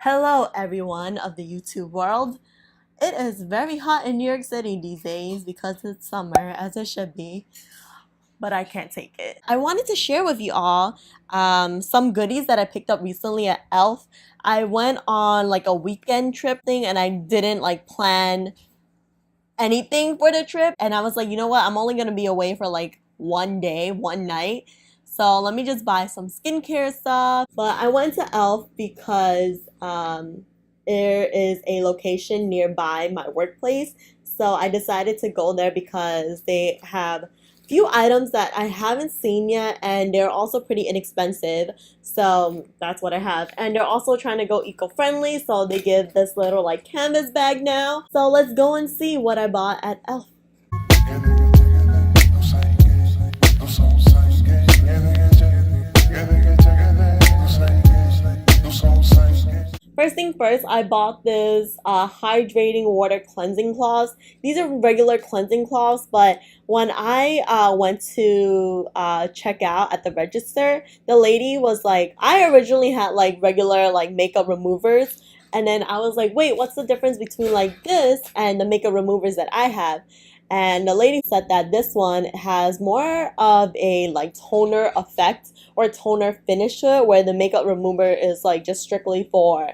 Hello, everyone of the YouTube world. It is very hot in New York City these days because it's summer, as it should be, but I can't take it. I wanted to share with you all some goodies that I picked up recently at e.l.f. I went on like a weekend trip thing and I didn't like plan anything for the trip. And I was like, you know what? I'm only going to be away for like one day, one night. So let me just buy some skincare stuff. But I went to e.l.f. because there is a location nearby my workplace. So I decided to go there because they have few items that I haven't seen yet, and they're also pretty inexpensive. So that's what I have. And they're also trying to go eco-friendly, so they give this little like canvas bag now. So let's go and see what I bought at e.l.f. First thing first, I bought this hydrating water cleansing cloths. These are regular cleansing cloths, but when I went to check out at the register, the lady was like, I originally had like regular like makeup removers, and then I was like, wait, what's the difference between like this and the makeup removers that I have? And the lady said that this one has more of a like toner effect or toner finish to it, where the makeup remover is like just strictly for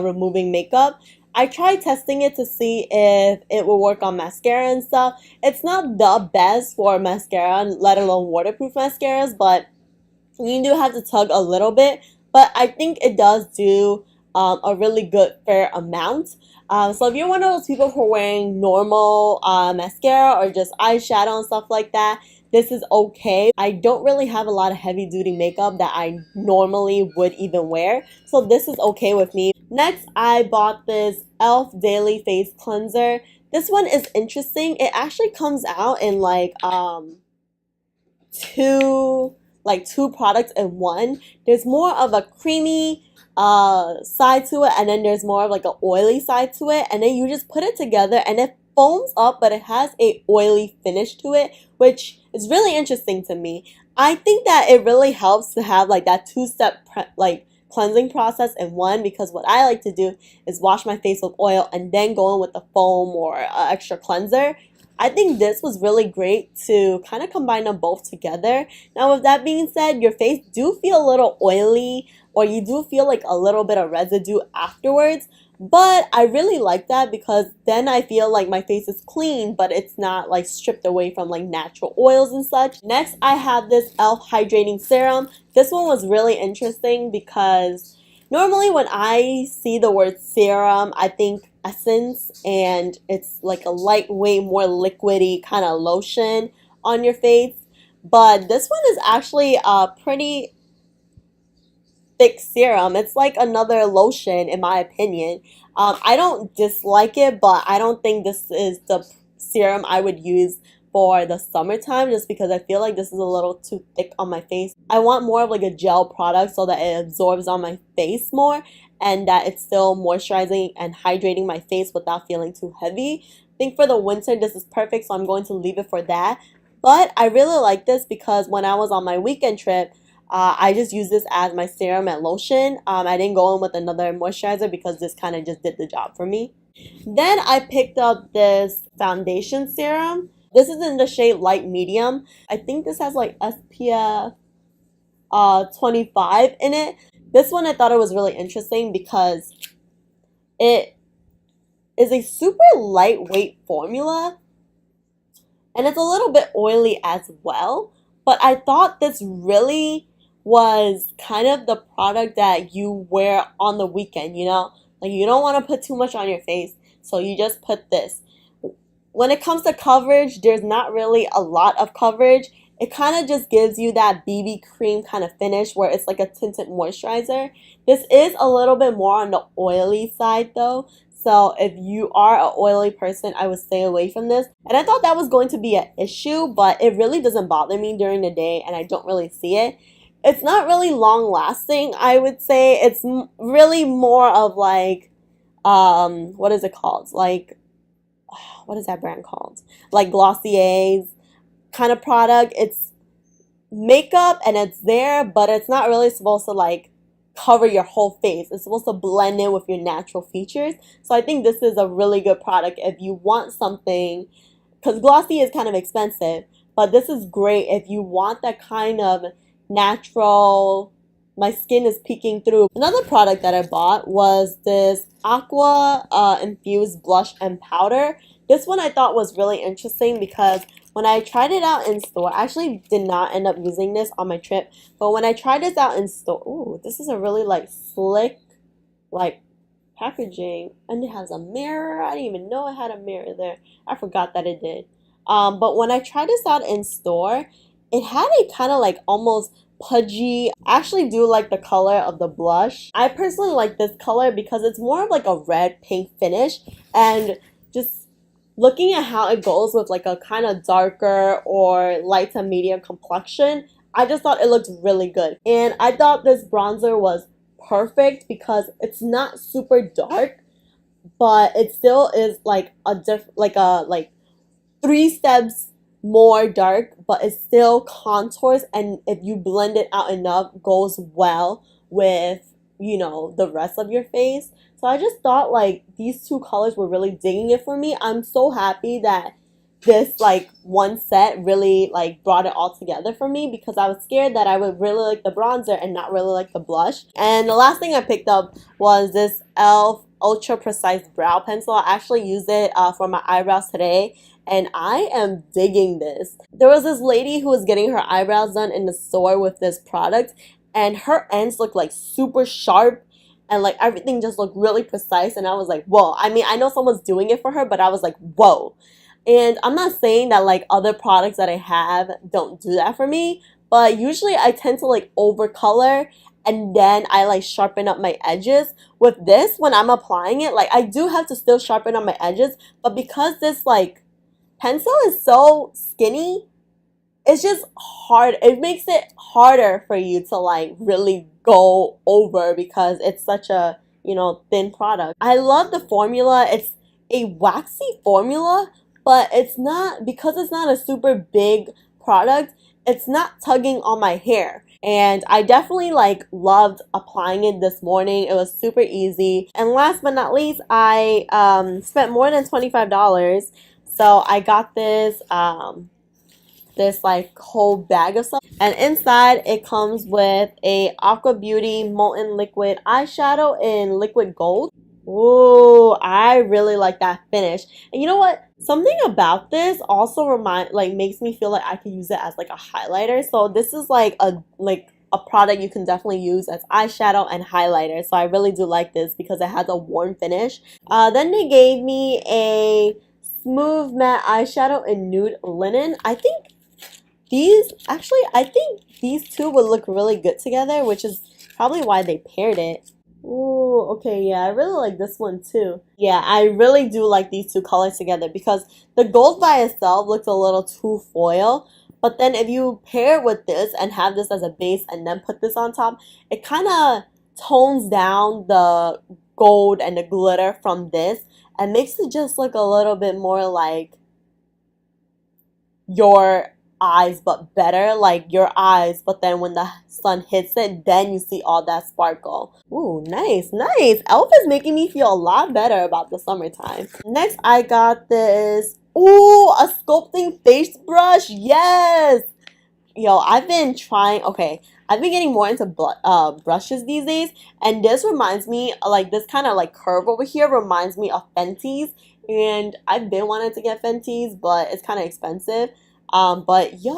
removing makeup. I tried testing it to see if it will work on mascara and stuff. It's not the best for mascara, let alone waterproof mascaras, but you do have to tug a little bit. But I think it does do a really good fair amount. So if you're one of those people who are wearing normal mascara or just eyeshadow and stuff like that, this is okay. I don't really have a lot of heavy duty makeup that I normally would even wear, so this is okay with me. Next, I bought this e.l.f. Daily Face Cleanser. This one is interesting. It actually comes out in like two products in one. There's more of a creamy side to it, and then there's more of like an oily side to it, and then you just put it together and it foams up, but it has a oily finish to it, which is really interesting to me. I think that it really helps to have like that two-step cleansing process in one, because what I like to do is wash my face with oil and then go in with the foam or extra cleanser. I think this was really great to kind of combine them both together. Now, with that being said, your face do feel a little oily, or you do feel like a little bit of residue afterwards. But I really like that because then I feel like my face is clean, but it's not like stripped away from like natural oils and such. Next, I have this e.l.f. Hydrating Serum. This one was really interesting because normally when I see the word serum, I think essence, and it's like a lightweight, more liquidy kind of lotion on your face. But this one is actually a pretty thick serum. It's like another lotion in my opinion. I don't dislike it, but I don't think this is the serum I would use for the summertime, just because I feel like this is a little too thick on my face. I want more of like a gel product so that it absorbs on my face more, and that it's still moisturizing and hydrating my face without feeling too heavy. I think for the winter this is perfect, so I'm going to leave it for that. But I really like this because when I was on my weekend trip, I just used this as my serum and lotion. I didn't go in with another moisturizer because this kind of just did the job for me. Then I picked up this foundation serum. This is in the shade light medium. I think this has like SPF 25 in it. This one I thought it was really interesting because it is a super lightweight formula, and it's a little bit oily as well. But I thought this really was kind of the product that you wear on the weekend, you know? Like, you don't want to put too much on your face, so you just put this. When it comes to coverage, there's not really a lot of coverage. It kind of just gives you that BB cream kind of finish where it's like a tinted moisturizer. This is a little bit more on the oily side though. So if you are an oily person, I would stay away from this. And I thought that was going to be an issue, but it really doesn't bother me during the day and I don't really see it. It's not really long lasting, I would say. It's really more of like, what is it called? Like, what is that brand called? Like Glossier's kind of product. It's makeup and it's there, but it's not really supposed to like cover your whole face. It's supposed to blend in with your natural features. So I think this is a really good product if you want something, because glossy is kind of expensive, but this is great if you want that kind of natural, my skin is peeking through. Another product that I bought was this Aqua Infused Blush and Powder. This one I thought was really interesting because when I tried it out in store, I actually did not end up using this on my trip, but when I tried this out in store, ooh, this is a really like slick, like packaging, and it has a mirror. I didn't even know it had a mirror there. I forgot that it did. But when I tried this out in store, it had a kind of like almost pudgy. I actually do like the color of the blush. I personally like this color because it's more of like a red pink finish, and just looking at how it goes with like a kind of darker or light to medium complexion, I just thought it looked really good. And I thought this bronzer was perfect because it's not super dark, but it still is like a like 3 steps more dark, but it still contours, and if you blend it out enough, goes well with, you know, the rest of your face. So I just thought like these two colors were really digging it for me. I'm so happy that this like one set really like brought it all together for me, because I was scared that I would really like the bronzer and not really like the blush. And the last thing I picked up was this e.l.f. Ultra Precise Brow Pencil. I actually used it for my eyebrows today, and I am digging this. There was this lady who was getting her eyebrows done in the store with this product, and her ends looked like super sharp, and like everything just looked really precise, and I was like, whoa. I mean, I know someone's doing it for her, but I was like, whoa. And I'm not saying that like other products that I have don't do that for me, but usually I tend to like overcolor and then I like sharpen up my edges. With this, when I'm applying it, like I do have to still sharpen up my edges, but because this like pencil is so skinny, it's just hard. It makes it harder for you to like really go over because it's such a, you know, thin product. I love the formula. It's a waxy formula, but it's not, because it's not a super big product, it's not tugging on my hair. And I definitely like loved applying it this morning. It was super easy. And last but not least, I spent more than $25. So I got this like whole bag of stuff, and inside it comes with a Aqua Beauty Molten liquid eyeshadow in liquid gold. Ooh, I really like that finish. And you know what? Something about this also makes me feel like I could use it as like a highlighter. So this is like a product you can definitely use as eyeshadow and highlighter. So I really do like this because it has a warm finish. Then they gave me a smooth matte eyeshadow in nude linen. I think these two would look really good together, which is probably why they paired it. Ooh, okay, yeah, I really like this one too. Yeah, I really do like these two colors together because the gold by itself looks a little too foil, but then if you pair it with this and have this as a base and then put this on top, it kind of tones down the gold and the glitter from this and makes it just look a little bit more like your eyes, but better, like your eyes, but then when the sun hits it, then you see all that sparkle. Ooh, nice, nice. e.l.f. is making me feel a lot better about the summertime. Next, I got this, ooh, a sculpting face brush. Yes! Yo, I've been getting more into brushes these days, and this reminds me, like this kind of like curve over here reminds me of Fenty's, and I've been wanting to get Fenty's, but it's kind of expensive. But yo,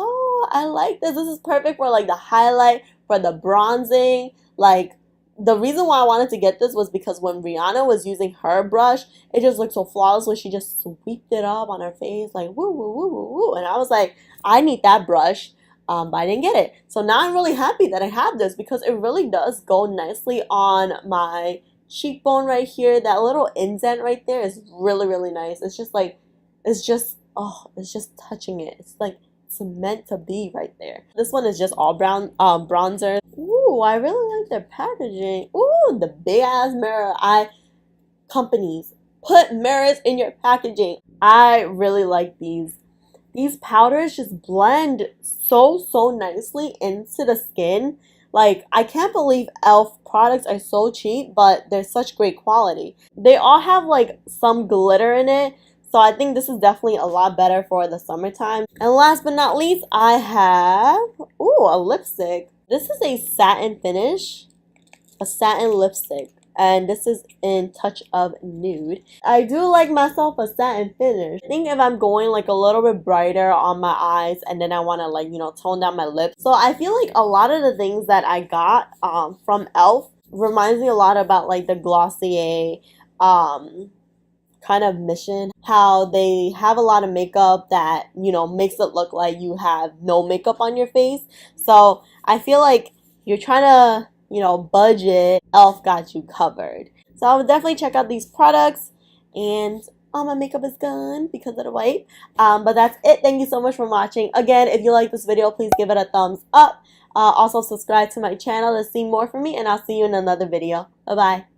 I like this. This is perfect for like the highlight, for the bronzing. Like the reason why I wanted to get this was because when Rihanna was using her brush, it just looked so flawless when she just sweeped it up on her face like woo woo woo woo woo. And I was like, I need that brush. But I didn't get it. So now I'm really happy that I have this because it really does go nicely on my cheekbone right here. That little indent right there is really, really nice. It's just like, it's just touching it. It's like it's meant to be right there. This one is just all brown bronzer. Ooh, I really like their packaging. Ooh, the big ass mirror. Companies, put mirrors in your packaging. I really like these. These powders just blend so nicely into the skin. Like, I can't believe e.l.f. products are so cheap, but they're such great quality. They all have like some glitter in it, so I think this is definitely a lot better for the summertime. And last but not least, I have, ooh, a lipstick. This is a satin finish, a satin lipstick. And this is in Touch of Nude. I do like myself a satin finish. I think if I'm going like a little bit brighter on my eyes and then I want to like, you know, tone down my lips. So I feel like a lot of the things that I got from e.l.f. reminds me a lot about like the Glossier kind of mission, how they have a lot of makeup that, you know, makes it look like you have no makeup on your face. So I feel like you're trying to, you know, budget, e.l.f. got you covered. So I would definitely check out these products. And all my makeup is gone because of the wipe. But that's it. Thank you so much for watching. Again, if you like this video, please give it a thumbs up. Also subscribe to my channel to see more from me, and I'll see you in another video. Bye bye.